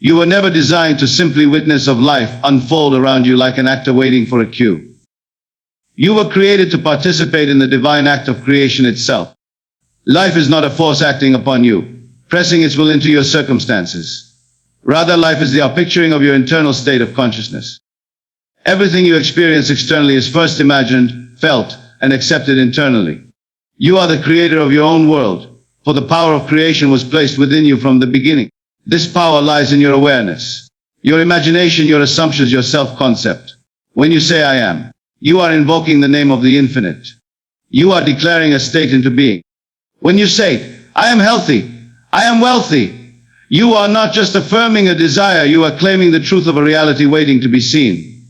You were never designed to simply witness of life unfold around you like an actor waiting for a cue. You were created to participate in the divine act of creation itself. Life is not a force acting upon you, pressing its will into your circumstances. Rather, life is the outpicturing of your internal state of consciousness. Everything you experience externally is first imagined, felt, and accepted internally. You are the creator of your own world, for the power of creation was placed within you from the beginning. This power lies in your awareness, your imagination, your assumptions, your self-concept. When you say I am, you are invoking the name of the infinite. You are declaring a state into being. When you say, I am healthy, I am wealthy, you are not just affirming a desire, you are claiming the truth of a reality waiting to be seen.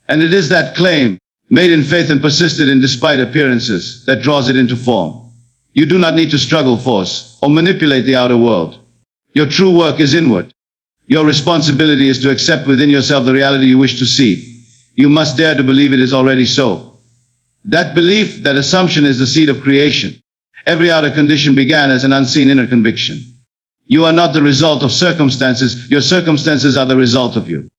And it is that claim, made in faith and persisted in despite appearances, that draws it into form. You do not need to struggle, force, or manipulate the outer world. Your true work is inward. Your responsibility is to accept within yourself the reality you wish to see. You must dare to believe it is already so. That belief, that assumption is the seed of creation. Every outer condition began as an unseen inner conviction. You are not the result of circumstances, your circumstances are the result of you.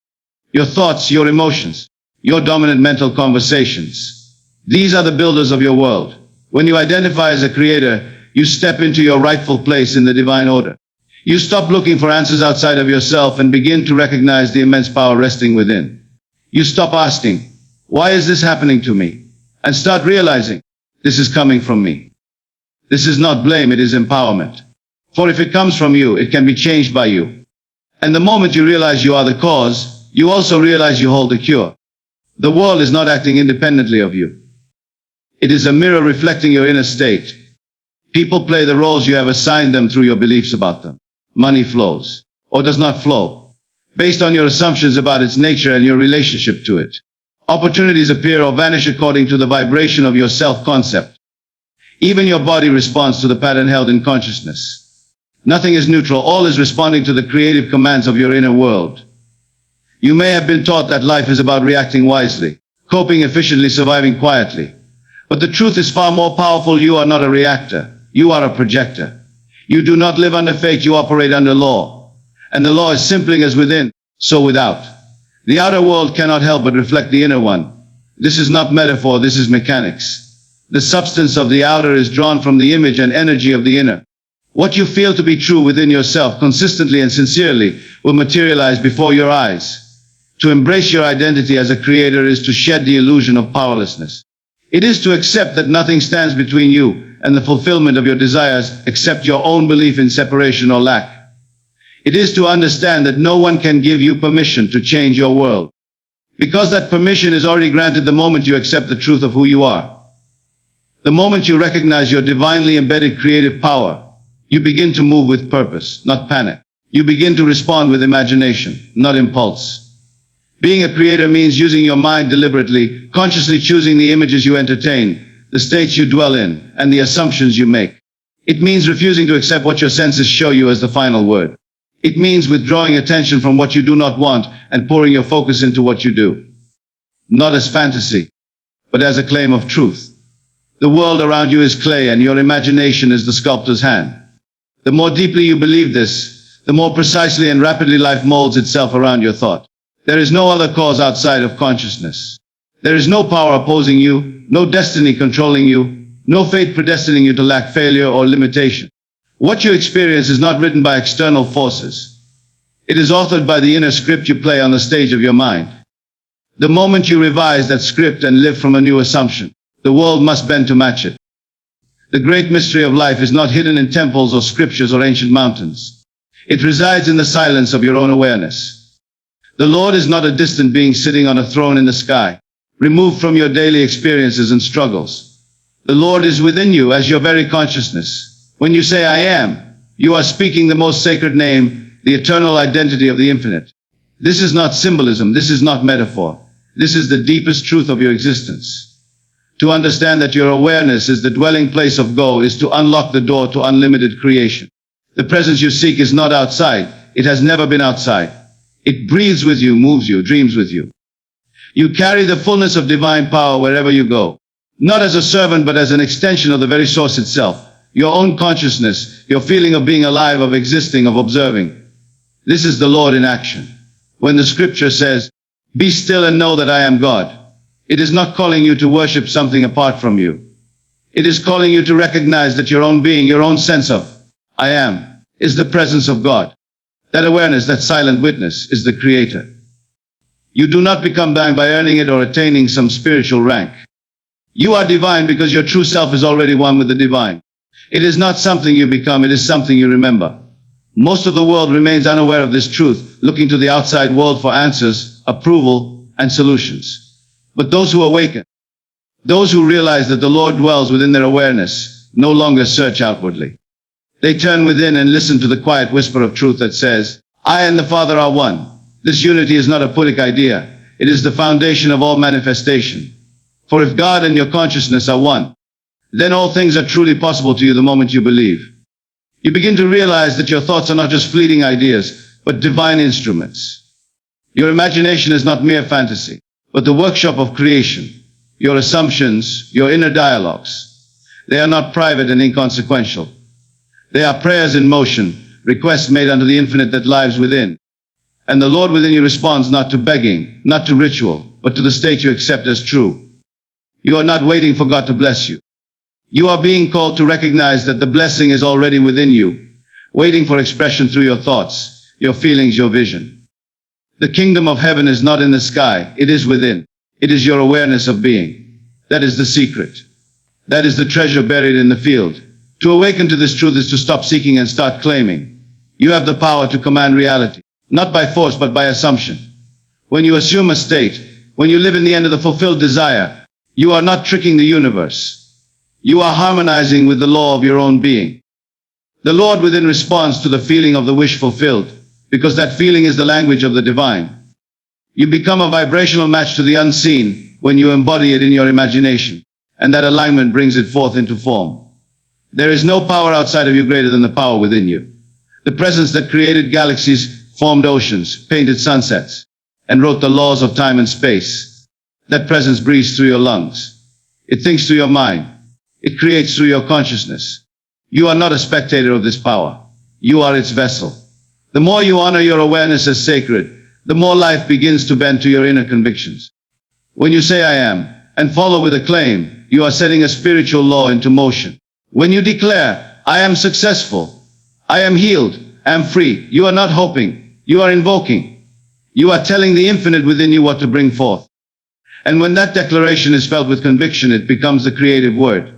Your thoughts, your emotions, your dominant mental conversations. These are the builders of your world. When you identify as a creator, you step into your rightful place in the divine order. You stop looking for answers outside of yourself and begin to recognize the immense power resting within. You stop asking, why is this happening to me? And start realizing, this is coming from me. This is not blame, it is empowerment. For if it comes from you, it can be changed by you. And the moment you realize you are the cause, you also realize you hold the cure. The world is not acting independently of you. It is a mirror reflecting your inner state. People play the roles you have assigned them through your beliefs about them. Money flows, or does not flow, based on your assumptions about its nature and your relationship to it. Opportunities appear or vanish according to the vibration of your self-concept. Even your body responds to the pattern held in consciousness. Nothing is neutral, all is responding to the creative commands of your inner world. You may have been taught that life is about reacting wisely, coping efficiently, surviving quietly. But the truth is far more powerful. You are not a reactor, you are a projector. You do not live under fate, you operate under law. And the law is simply as within, so without. The outer world cannot help but reflect the inner one. This is not metaphor, this is mechanics. The substance of the outer is drawn from the image and energy of the inner. What you feel to be true within yourself consistently and sincerely will materialize before your eyes. To embrace your identity as a creator is to shed the illusion of powerlessness. It is to accept that nothing stands between you and the fulfillment of your desires except your own belief in separation or lack. It is to understand that no one can give you permission to change your world, because that permission is already granted the moment you accept the truth of who you are. The moment you recognize your divinely embedded creative power, you begin to move with purpose, not panic. You begin to respond with imagination, not impulse. Being a creator means using your mind deliberately, consciously choosing the images you entertain, the states you dwell in, and the assumptions you make. It means refusing to accept what your senses show you as the final word. It means withdrawing attention from what you do not want and pouring your focus into what you do. Not as fantasy, but as a claim of truth. The world around you is clay and your imagination is the sculptor's hand. The more deeply you believe this, the more precisely and rapidly life molds itself around your thought. There is no other cause outside of consciousness. There is no power opposing you, no destiny controlling you, no fate predestining you to lack failure or limitation. What you experience is not written by external forces. It is authored by the inner script you play on the stage of your mind. The moment you revise that script and live from a new assumption, the world must bend to match it. The great mystery of life is not hidden in temples or scriptures or ancient mountains. It resides in the silence of your own awareness. The Lord is not a distant being sitting on a throne in the sky, removed from your daily experiences and struggles. The Lord is within you as your very consciousness. When you say I am, you are speaking the most sacred name, the eternal identity of the infinite. This is not symbolism, this is not metaphor. This is the deepest truth of your existence. To understand that your awareness is the dwelling place of God is to unlock the door to unlimited creation. The presence you seek is not outside, it has never been outside. It breathes with you, moves you, dreams with you. You carry the fullness of divine power wherever you go. Not as a servant, but as an extension of the very source itself. Your own consciousness, your feeling of being alive, of existing, of observing. This is the Lord in action. When the scripture says, "Be still and know that I am God," it is not calling you to worship something apart from you. It is calling you to recognize that your own being, your own sense of "I am," is the presence of God. That awareness, that silent witness, is the Creator. You do not become divine by earning it or attaining some spiritual rank. You are divine because your true self is already one with the divine. It is not something you become, it is something you remember. Most of the world remains unaware of this truth, looking to the outside world for answers, approval, and solutions. But those who awaken, those who realize that the Lord dwells within their awareness, no longer search outwardly. They turn within and listen to the quiet whisper of truth that says, "I and the Father are one." This unity is not a poetic idea. It is the foundation of all manifestation. For if God and your consciousness are one, then all things are truly possible to you the moment you believe. You begin to realize that your thoughts are not just fleeting ideas, but divine instruments. Your imagination is not mere fantasy, but the workshop of creation. Your assumptions, your inner dialogues, they are not private and inconsequential. They are prayers in motion, requests made unto the infinite that lives within. And the Lord within you responds not to begging, not to ritual, but to the state you accept as true. You are not waiting for God to bless you. You are being called to recognize that the blessing is already within you, waiting for expression through your thoughts, your feelings, your vision. The kingdom of heaven is not in the sky, it is within. It is your awareness of being. That is the secret. That is the treasure buried in the field. To awaken to this truth is to stop seeking and start claiming. You have the power to command reality, not by force but by assumption. When you assume a state, when you live in the end of the fulfilled desire, you are not tricking the universe. You are harmonizing with the law of your own being. The Lord within responds to the feeling of the wish fulfilled, because that feeling is the language of the divine. You become a vibrational match to the unseen when you embody it in your imagination, and that alignment brings it forth into form. There is no power outside of you greater than the power within you. The presence that created galaxies, formed oceans, painted sunsets, and wrote the laws of time and space. That presence breathes through your lungs. It thinks through your mind. It creates through your consciousness. You are not a spectator of this power. You are its vessel. The more you honor your awareness as sacred, the more life begins to bend to your inner convictions. When you say "I am," and follow with a claim, you are setting a spiritual law into motion. When you declare, "I am successful, I am healed, I am free," you are not hoping, you are invoking. You are telling the infinite within you what to bring forth. And when that declaration is felt with conviction, it becomes the creative word.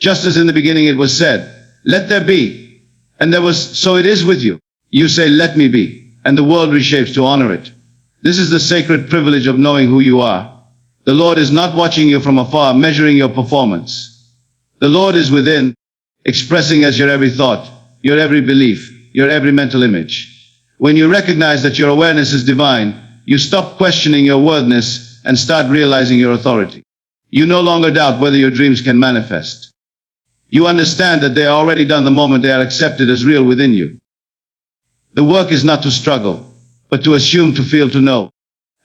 Just as in the beginning it was said, "Let there be," and there was, so it is with you. You say, "Let me be," and the world reshapes to honor it. This is the sacred privilege of knowing who you are. The Lord is not watching you from afar, measuring your performance. The Lord is within, expressing as your every thought, your every belief, your every mental image. When you recognize that your awareness is divine, you stop questioning your worthiness and start realizing your authority. You no longer doubt whether your dreams can manifest. You understand that they are already done the moment they are accepted as real within you. The work is not to struggle, but to assume, to feel, to know,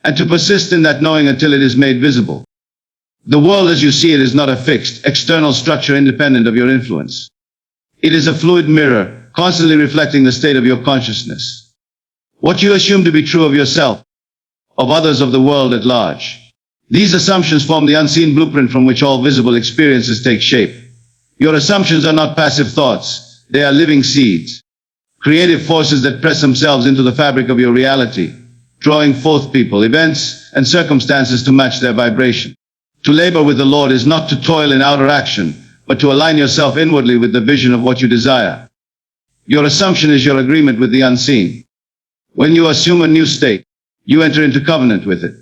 and to persist in that knowing until it is made visible. The world as you see it is not a fixed, external structure independent of your influence. It is a fluid mirror, constantly reflecting the state of your consciousness. What you assume to be true of yourself, of others, of the world at large. These assumptions form the unseen blueprint from which all visible experiences take shape. Your assumptions are not passive thoughts, they are living seeds. Creative forces that press themselves into the fabric of your reality, drawing forth people, events, and circumstances to match their vibration. To labor with the Lord is not to toil in outer action, but to align yourself inwardly with the vision of what you desire. Your assumption is your agreement with the unseen. When you assume a new state, you enter into covenant with it.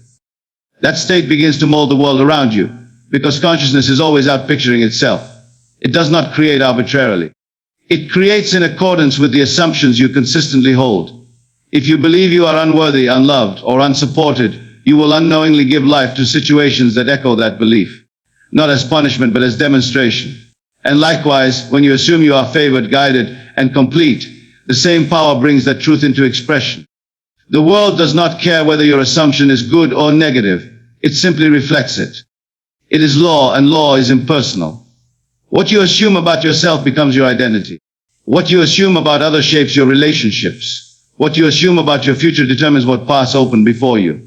That state begins to mold the world around you, because consciousness is always outpicturing itself. It does not create arbitrarily. It creates in accordance with the assumptions you consistently hold. If you believe you are unworthy, unloved, or unsupported, you will unknowingly give life to situations that echo that belief, not as punishment but as demonstration. And likewise, when you assume you are favored, guided, and complete, the same power brings that truth into expression. The world does not care whether your assumption is good or negative. It simply reflects it. It is law, and law is impersonal. What you assume about yourself becomes your identity. What you assume about others shapes your relationships. What you assume about your future determines what paths open before you.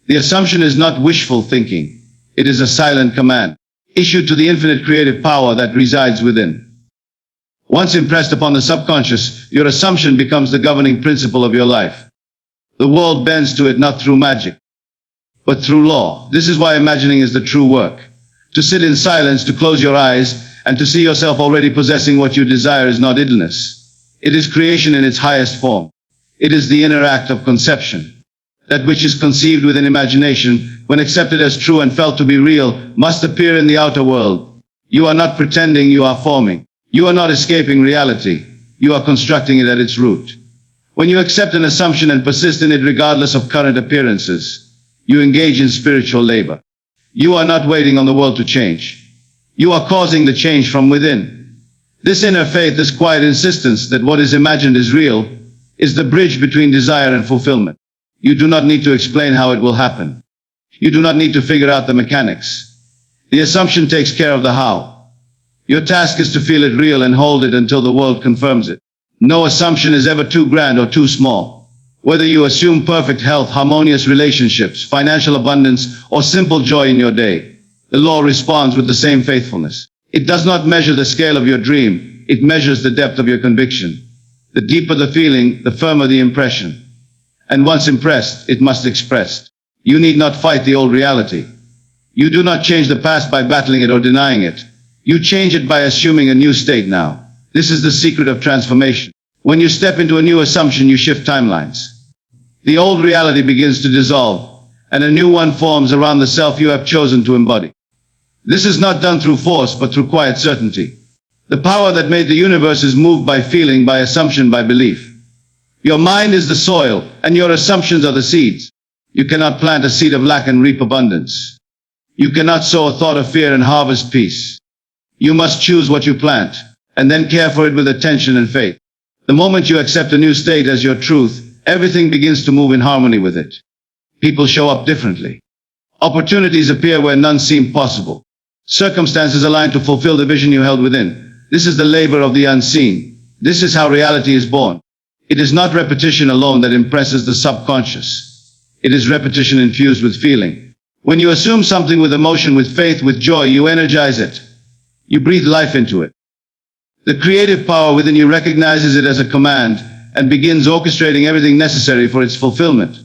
The assumption is not wishful thinking. It is a silent command, issued to the infinite creative power that resides within. Once impressed upon the subconscious, your assumption becomes the governing principle of your life. The world bends to it not through magic, but through law. This is why imagining is the true work. To sit in silence, to close your eyes, and to see yourself already possessing what you desire is not idleness. It is creation in its highest form. It is the inner act of conception. That which is conceived within imagination, when accepted as true and felt to be real, must appear in the outer world. You are not pretending, you are forming. You are not escaping reality. You are constructing it at its root. When you accept an assumption and persist in it regardless of current appearances, you engage in spiritual labor. You are not waiting on the world to change. You are causing the change from within. This inner faith, this quiet insistence that what is imagined is real, is the bridge between desire and fulfillment. You do not need to explain how it will happen. You do not need to figure out the mechanics. The assumption takes care of the how. Your task is to feel it real and hold it until the world confirms it. No assumption is ever too grand or too small. Whether you assume perfect health, harmonious relationships, financial abundance, or simple joy in your day, the law responds with the same faithfulness. It does not measure the scale of your dream. It measures the depth of your conviction. The deeper the feeling, the firmer the impression. And once impressed, it must express. You need not fight the old reality. You do not change the past by battling it or denying it. You change it by assuming a new state now. This is the secret of transformation. When you step into a new assumption, you shift timelines. The old reality begins to dissolve, and a new one forms around the self you have chosen to embody. This is not done through force, but through quiet certainty. The power that made the universe is moved by feeling, by assumption, by belief. Your mind is the soil, and your assumptions are the seeds. You cannot plant a seed of lack and reap abundance. You cannot sow a thought of fear and harvest peace. You must choose what you plant, and then care for it with attention and faith. The moment you accept a new state as your truth, everything begins to move in harmony with it. People show up differently. Opportunities appear where none seemed possible. Circumstances align to fulfill the vision you held within. This is the labor of the unseen. This is how reality is born. It is not repetition alone that impresses the subconscious. It is repetition infused with feeling. When you assume something with emotion, with faith, with joy, you energize it. You breathe life into it. The creative power within you recognizes it as a command and begins orchestrating everything necessary for its fulfillment.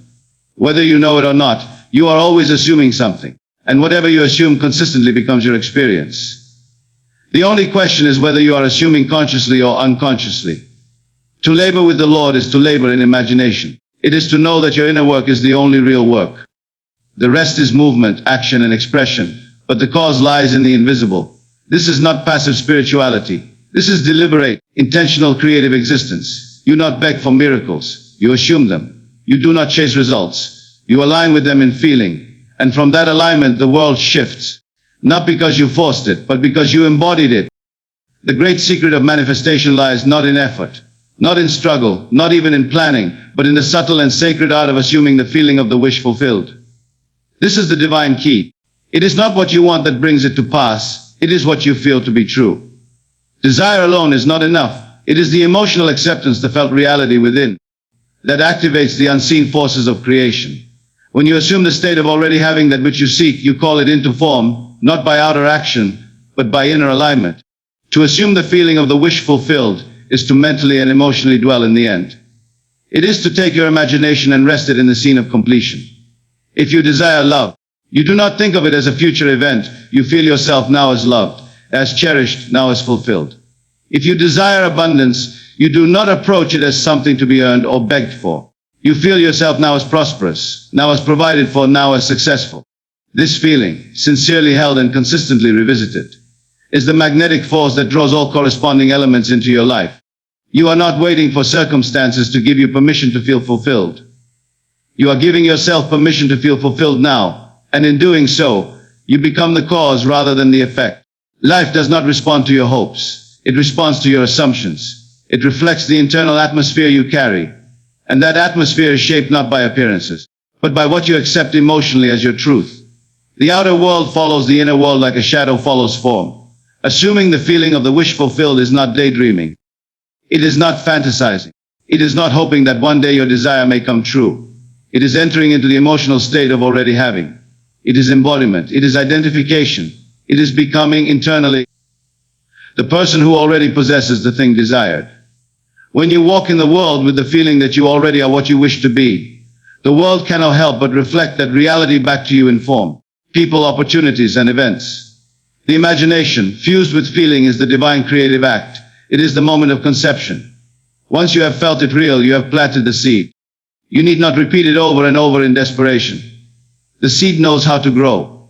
Whether you know it or not, you are always assuming something, and whatever you assume consistently becomes your experience. The only question is whether you are assuming consciously or unconsciously. To labor with the Lord is to labor in imagination. It is to know that your inner work is the only real work. The rest is movement, action, and expression, but the cause lies in the invisible. This is not passive spirituality. This is deliberate, intentional, creative existence. You not beg for miracles. You assume them. You do not chase results. You align with them in feeling. And from that alignment, the world shifts. Not because you forced it, but because you embodied it. The great secret of manifestation lies not in effort, not in struggle, not even in planning, but in the subtle and sacred art of assuming the feeling of the wish fulfilled. This is the divine key. It is not what you want that brings it to pass. It is what you feel to be true. Desire alone is not enough. It is the emotional acceptance, the felt reality within, that activates the unseen forces of creation. When you assume the state of already having that which you seek, you call it into form, not by outer action, but by inner alignment. To assume the feeling of the wish fulfilled is to mentally and emotionally dwell in the end. It is to take your imagination and rest it in the scene of completion. If you desire love, you do not think of it as a future event. You feel yourself now as loved, as cherished, now as fulfilled. If you desire abundance, you do not approach it as something to be earned or begged for. You feel yourself now as prosperous, now as provided for, now as successful. This feeling, sincerely held and consistently revisited, is the magnetic force that draws all corresponding elements into your life. You are not waiting for circumstances to give you permission to feel fulfilled. You are giving yourself permission to feel fulfilled now, and in doing so, you become the cause rather than the effect. Life does not respond to your hopes. It responds to your assumptions. It reflects the internal atmosphere you carry, and that atmosphere is shaped not by appearances, but by what you accept emotionally as your truth. The outer world follows the inner world like a shadow follows form. Assuming the feeling of the wish fulfilled is not daydreaming. It is not fantasizing. It is not hoping that one day your desire may come true. It is entering into the emotional state of already having. It is embodiment. It is identification. It is becoming internally the person who already possesses the thing desired. When you walk in the world with the feeling that you already are what you wish to be, the world cannot help but reflect that reality back to you in form, people, opportunities, and events. The imagination, fused with feeling, is the divine creative act. It is the moment of conception. Once you have felt it real, you have planted the seed. You need not repeat it over and over in desperation. The seed knows how to grow.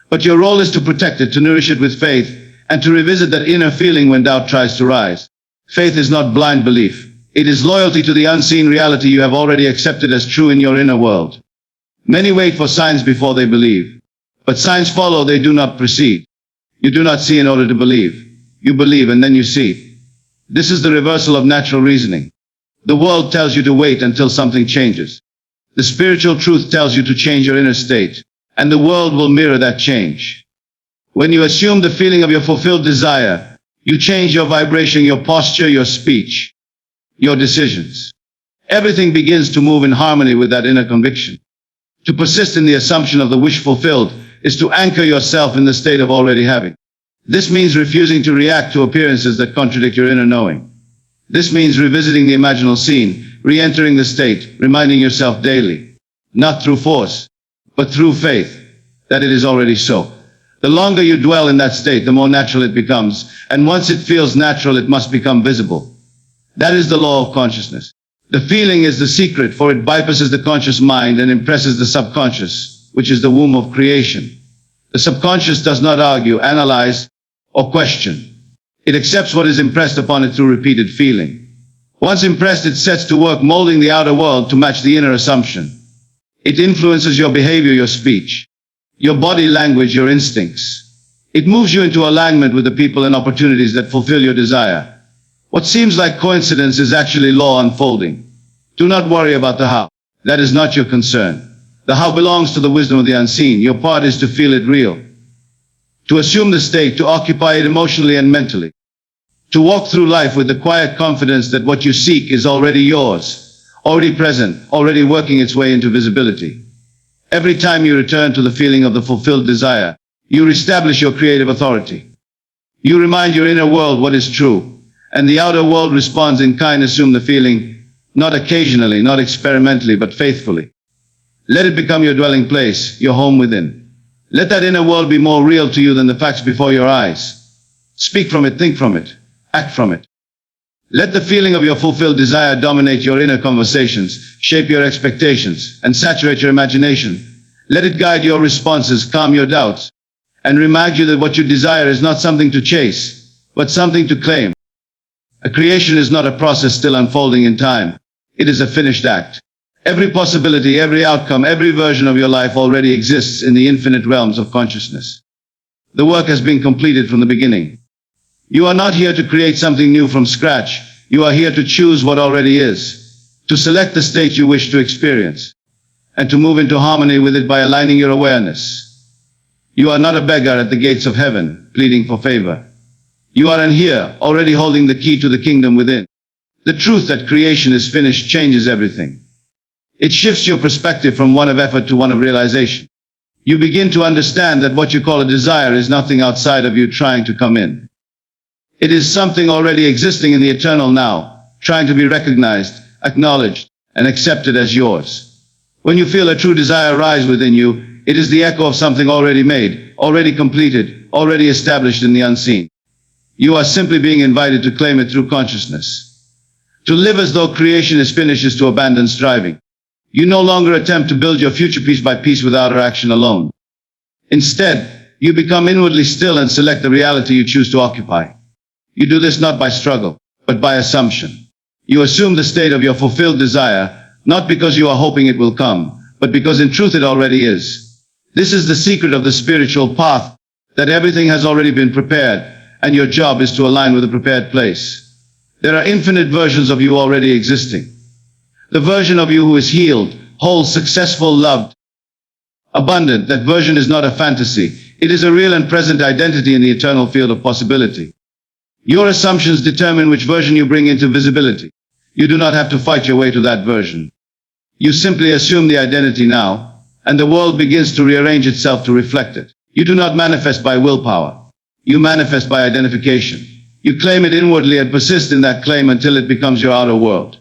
But your role is to protect it, to nourish it with faith, and to revisit that inner feeling when doubt tries to rise. Faith is not blind belief. It is loyalty to the unseen reality you have already accepted as true in your inner world. Many wait for signs before they believe. But signs follow, they do not precede. You do not see in order to believe. You believe and then you see. This is the reversal of natural reasoning. The world tells you to wait until something changes. The spiritual truth tells you to change your inner state, and the world will mirror that change. When you assume the feeling of your fulfilled desire, you change your vibration, your posture, your speech, your decisions. Everything begins to move in harmony with that inner conviction. To persist in the assumption of the wish fulfilled is to anchor yourself in the state of already having. This means refusing to react to appearances that contradict your inner knowing. This means revisiting the imaginal scene, re-entering the state, reminding yourself daily, not through force, but through faith, that it is already so. The longer you dwell in that state, the more natural it becomes, and once it feels natural, it must become visible. That is the law of consciousness. The feeling is the secret, for it bypasses the conscious mind and impresses the subconscious, which is the womb of creation. The subconscious does not argue, analyze, or question. It accepts what is impressed upon it through repeated feeling. Once impressed, it sets to work molding the outer world to match the inner assumption. It influences your behavior, your speech, your body language, your instincts. It moves you into alignment with the people and opportunities that fulfill your desire. What seems like coincidence is actually law unfolding. Do not worry about the how. That is not your concern. The how belongs to the wisdom of the unseen. Your part is to feel it real, to assume the state, to occupy it emotionally and mentally, to walk through life with the quiet confidence that what you seek is already yours, already present, already working its way into visibility. Every time you return to the feeling of the fulfilled desire, you reestablish your creative authority. You remind your inner world what is true, and the outer world responds in kind. Assume the feeling, not occasionally, not experimentally, but faithfully. Let it become your dwelling place, your home within. Let that inner world be more real to you than the facts before your eyes. Speak from it, think from it, act from it. Let the feeling of your fulfilled desire dominate your inner conversations, shape your expectations, and saturate your imagination. Let it guide your responses, calm your doubts, and remind you that what you desire is not something to chase, but something to claim. A creation is not a process still unfolding in time. It is a finished act. Every possibility, every outcome, every version of your life already exists in the infinite realms of consciousness. The work has been completed from the beginning. You are not here to create something new from scratch. You are here to choose what already is, to select the state you wish to experience, and to move into harmony with it by aligning your awareness. You are not a beggar at the gates of heaven, pleading for favor. You are in here, already holding the key to the kingdom within. The truth that creation is finished changes everything. It shifts your perspective from one of effort to one of realization. You begin to understand that what you call a desire is nothing outside of you trying to come in. It is something already existing in the eternal now, trying to be recognized, acknowledged, and accepted as yours. When you feel a true desire rise within you, it is the echo of something already made, already completed, already established in the unseen. You are simply being invited to claim it through consciousness. To live as though creation is finished is to abandon striving. You no longer attempt to build your future piece by piece with outer action alone. Instead, you become inwardly still and select the reality you choose to occupy. You do this not by struggle, but by assumption. You assume the state of your fulfilled desire, not because you are hoping it will come, but because in truth it already is. This is the secret of the spiritual path, that everything has already been prepared, and your job is to align with the prepared place. There are infinite versions of you already existing. The version of you who is healed, whole, successful, loved, abundant, that version is not a fantasy. It is a real and present identity in the eternal field of possibility. Your assumptions determine which version you bring into visibility. You do not have to fight your way to that version. You simply assume the identity now, and the world begins to rearrange itself to reflect it. You do not manifest by willpower. You manifest by identification. You claim it inwardly and persist in that claim until it becomes your outer world.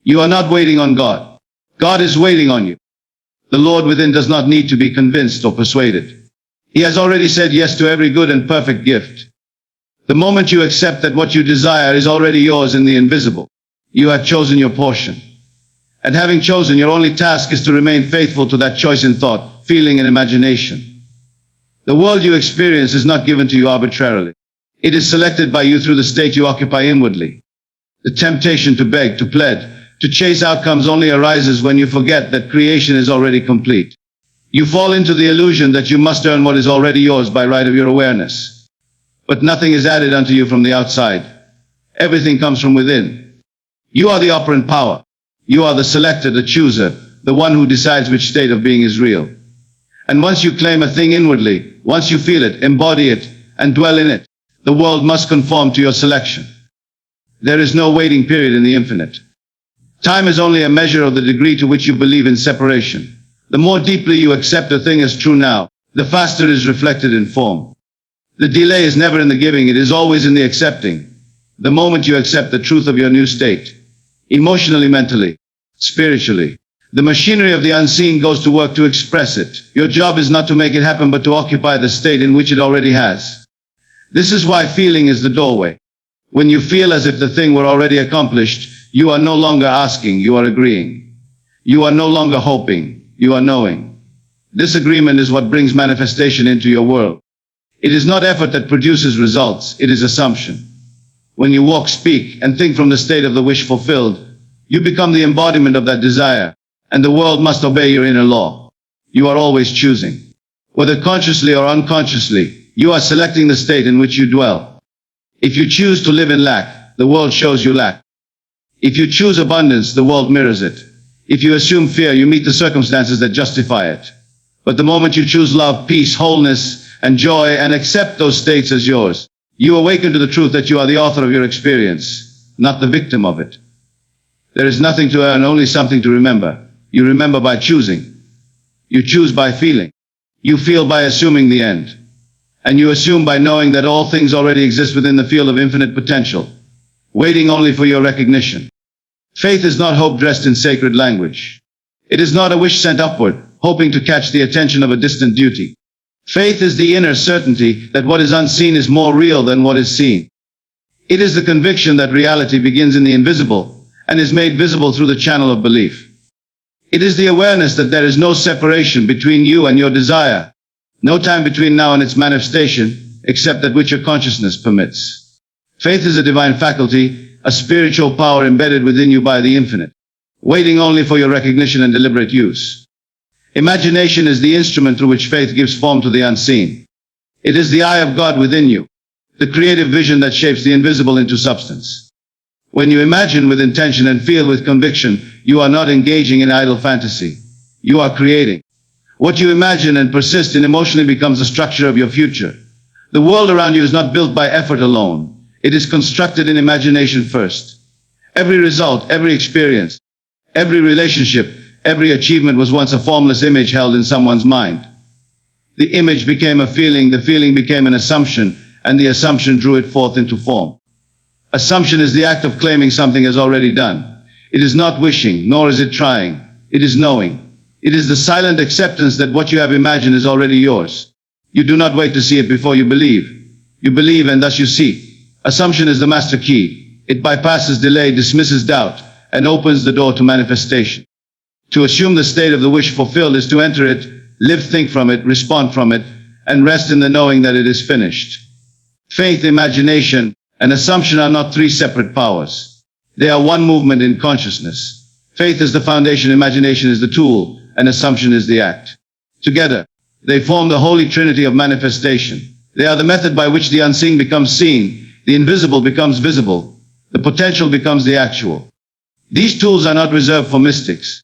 You are not waiting on God. God is waiting on you. The Lord within does not need to be convinced or persuaded. He has already said yes to every good and perfect gift. The moment you accept that what you desire is already yours in the invisible, you have chosen your portion. And having chosen, your only task is to remain faithful to that choice in thought, feeling, and imagination. The world you experience is not given to you arbitrarily. It is selected by you through the state you occupy inwardly. The temptation to beg, to plead, to chase outcomes only arises when you forget that creation is already complete. You fall into the illusion that you must earn what is already yours by right of your awareness. But nothing is added unto you from the outside. Everything comes from within. You are the operant power. You are the selector, the chooser, the one who decides which state of being is real. And once you claim a thing inwardly, once you feel it, embody it, and dwell in it, the world must conform to your selection. There is no waiting period in the infinite. Time is only a measure of the degree to which you believe in separation. The more deeply you accept a thing as true now, the faster it is reflected in form. The delay is never in the giving, it is always in the accepting. The moment you accept the truth of your new state, emotionally, mentally, spiritually, the machinery of the unseen goes to work to express it. Your job is not to make it happen, but to occupy the state in which it already has. This is why feeling is the doorway. When you feel as if the thing were already accomplished, you are no longer asking, you are agreeing. You are no longer hoping, you are knowing. This agreement is what brings manifestation into your world. It is not effort that produces results, it is assumption. When you walk, speak, and think from the state of the wish fulfilled, you become the embodiment of that desire, and the world must obey your inner law. You are always choosing. Whether consciously or unconsciously, you are selecting the state in which you dwell. If you choose to live in lack, the world shows you lack. If you choose abundance, the world mirrors it. If you assume fear, you meet the circumstances that justify it. But the moment you choose love, peace, wholeness, and joy, and accept those states as yours, you awaken to the truth that you are the author of your experience, not the victim of it. There is nothing to earn, only something to remember. You remember by choosing. You choose by feeling. You feel by assuming the end. And you assume by knowing that all things already exist within the field of infinite potential, waiting only for your recognition. Faith is not hope dressed in sacred language. It is not a wish sent upward, hoping to catch the attention of a distant duty. Faith is the inner certainty that what is unseen is more real than what is seen. It is the conviction that reality begins in the invisible and is made visible through the channel of belief. It is the awareness that there is no separation between you and your desire, no time between now and its manifestation, except that which your consciousness permits. Faith is a divine faculty, a spiritual power embedded within you by the infinite, waiting only for your recognition and deliberate use. Imagination is the instrument through which faith gives form to the unseen. It is the eye of God within you, the creative vision that shapes the invisible into substance. When you imagine with intention and feel with conviction, you are not engaging in idle fantasy. You are creating. What you imagine and persist in emotionally becomes the structure of your future. The world around you is not built by effort alone. It is constructed in imagination first. Every result, every experience, every relationship, every achievement was once a formless image held in someone's mind. The image became a feeling, the feeling became an assumption, and the assumption drew it forth into form. Assumption is the act of claiming something as already done. It is not wishing, nor is it trying. It is knowing. It is the silent acceptance that what you have imagined is already yours. You do not wait to see it before you believe. You believe and thus you see. Assumption is the master key. It bypasses delay, dismisses doubt, and opens the door to manifestation. To assume the state of the wish fulfilled is to enter it, live, think from it, respond from it, and rest in the knowing that it is finished. Faith, imagination, and assumption are not three separate powers. They are one movement in consciousness. Faith is the foundation, imagination is the tool, and assumption is the act. Together, they form the holy trinity of manifestation. They are the method by which the unseen becomes seen, the invisible becomes visible, the potential becomes the actual. These tools are not reserved for mystics,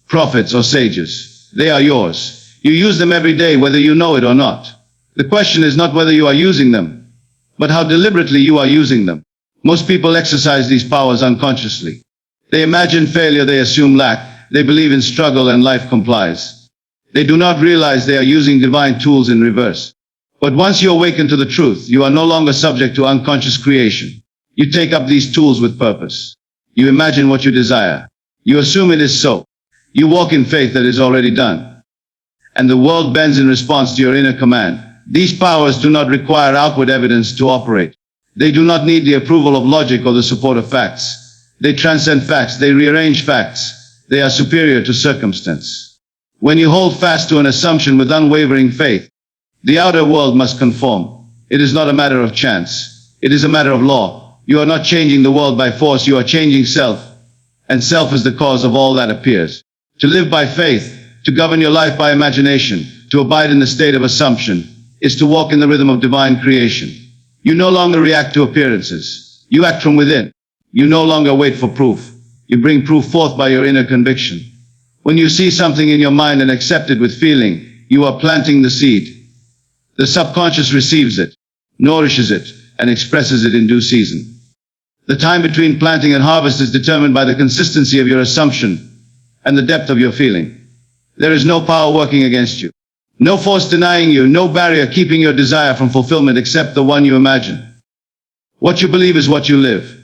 prophets, or sages. They are yours. You use them every day, whether you know it or not. The question is not whether you are using them, but how deliberately you are using them. Most people exercise these powers unconsciously. They imagine failure, they assume lack, they believe in struggle and life complies. They do not realize they are using divine tools in reverse. But once you awaken to the truth, you are no longer subject to unconscious creation. You take up these tools with purpose. You imagine what you desire. You assume it is so. You walk in faith that is already done. And the world bends in response to your inner command. These powers do not require outward evidence to operate. They do not need the approval of logic or the support of facts. They transcend facts. They rearrange facts. They are superior to circumstance. When you hold fast to an assumption with unwavering faith, the outer world must conform. It is not a matter of chance. It is a matter of law. You are not changing the world by force. You are changing self. And self is the cause of all that appears. To live by faith, to govern your life by imagination, to abide in the state of assumption, is to walk in the rhythm of divine creation. You no longer react to appearances. You act from within. You no longer wait for proof. You bring proof forth by your inner conviction. When you see something in your mind and accept it with feeling, you are planting the seed. The subconscious receives it, nourishes it, and expresses it in due season. The time between planting and harvest is determined by the consistency of your assumption and the depth of your feeling. There is no power working against you. No force denying you, no barrier keeping your desire from fulfillment except the one you imagine. What you believe is what you live.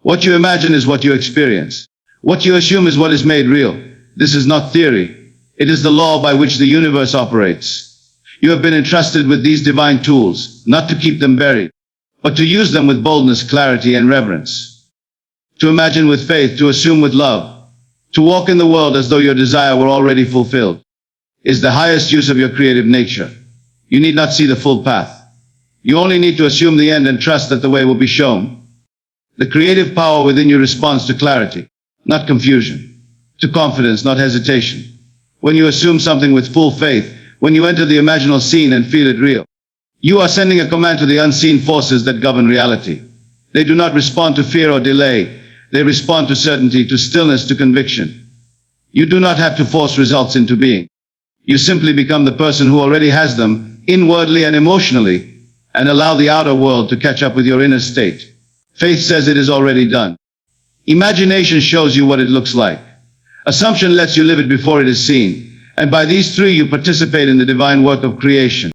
What you imagine is what you experience. What you assume is what is made real. This is not theory. It is the law by which the universe operates. You have been entrusted with these divine tools, not to keep them buried, but to use them with boldness, clarity, and reverence. To imagine with faith, to assume with love, to walk in the world as though your desire were already fulfilled, is the highest use of your creative nature. You need not see the full path. You only need to assume the end and trust that the way will be shown. The creative power within you responds to clarity, not confusion, to confidence, not hesitation. When you assume something with full faith, when you enter the imaginal scene and feel it real, you are sending a command to the unseen forces that govern reality. They do not respond to fear or delay. They respond to certainty, to stillness, to conviction. You do not have to force results into being. You simply become the person who already has them, inwardly and emotionally, and allow the outer world to catch up with your inner state. Faith says it is already done. Imagination shows you what it looks like. Assumption lets you live it before it is seen. And by these three you participate in the divine work of creation.